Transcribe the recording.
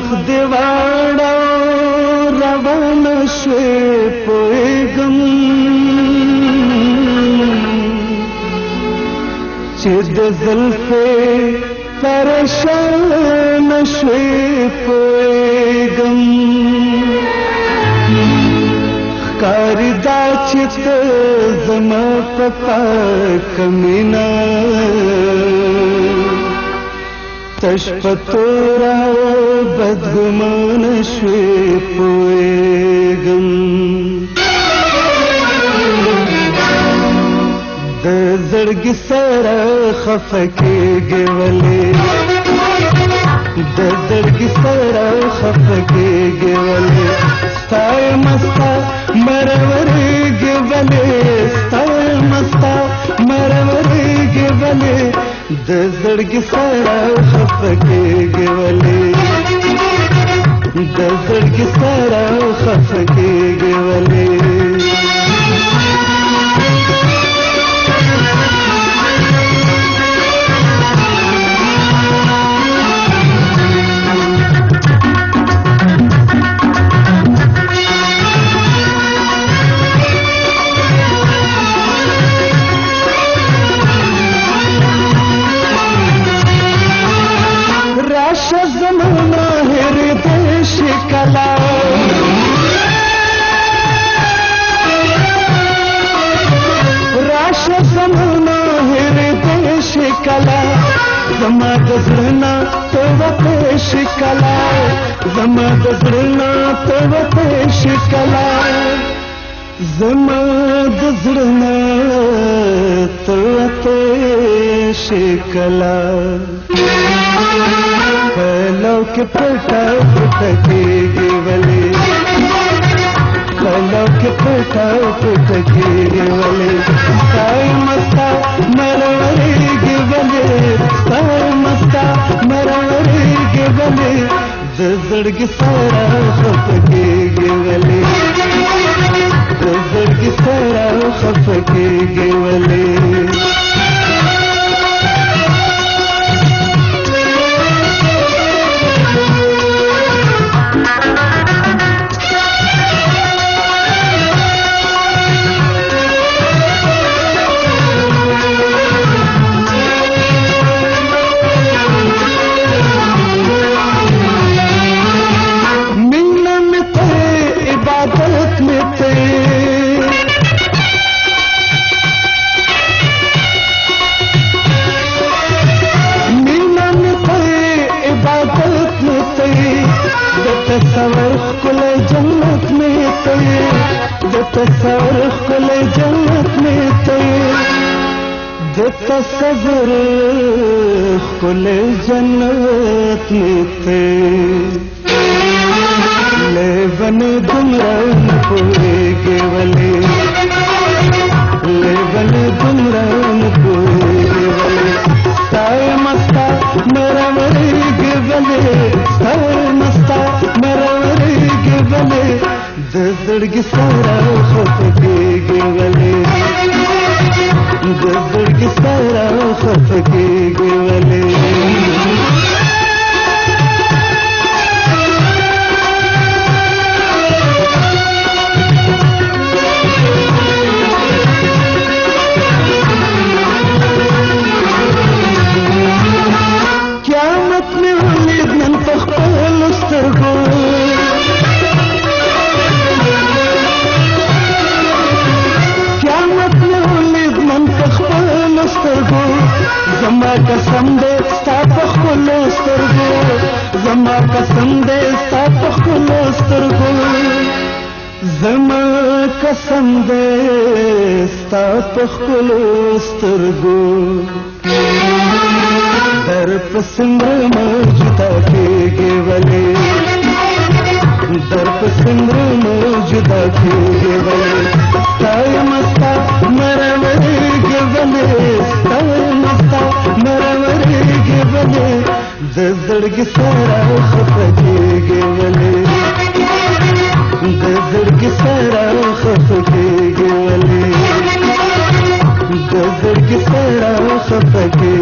مخ دیواړه روان شوې پوهېږم چې د زلفې پریشان شوې پوهېږم ښکاري دا چې ته زما په پاکه مینه تش په توره بدګمانه شوې پوهېږم د زړګي سره خفه کېږې ولې د زړګي سره خفه کېږې ولې ستا یم ستا مرورېږې ولې ستا یم ستا مرورېږې ولې د زړګي سره خفه کېږې ولې د زړګي سره خفه کېږې ولې زمانہ ہردے شکلا راش زمانہ ہردے شکلا زما دزرنا تو پیش کلا زما دزرنا تو پیش کلا زما دزرنا تو پیش کلا پلو کے پٹا پٹا کېږې ولې پلو کے پٹا پٹا کېږې ولې ستا یم ستا مرورېږې ولې ستا یم ستا مرورېږې ولې د زړګي سره خفه کېږې ولې د زړګي سره خفه کېږې ولې تصور کل جنت میں تے تصور کل جنت میں تے تصور کل جنت میں تے لیون گمران پوهېږې ولې لیون گمران پوهېږې ولې ستا یم ستا مرورېږې ولې ستا یم ستا مرورېږې ولې د زړګي سره خفه کېږې ولې د زړګي سره خفه کېږې ولې زما قسم دې ستا په ښکلو سترګو زما قسم دې ستا په ښکلو سترګو زما قسم دې ستا په ښکلو سترګو در پسې مرمه جدا کېږې ولې در پسې مرمه جدا کېږې ولې ستا یم ستا مرورېږې ولې ستا یم ستا مرورېږې ولې د زړګي سره خفه کېږې ولې د زړګي سره خفه کېږې ولې د زړګي سره خفه کېږې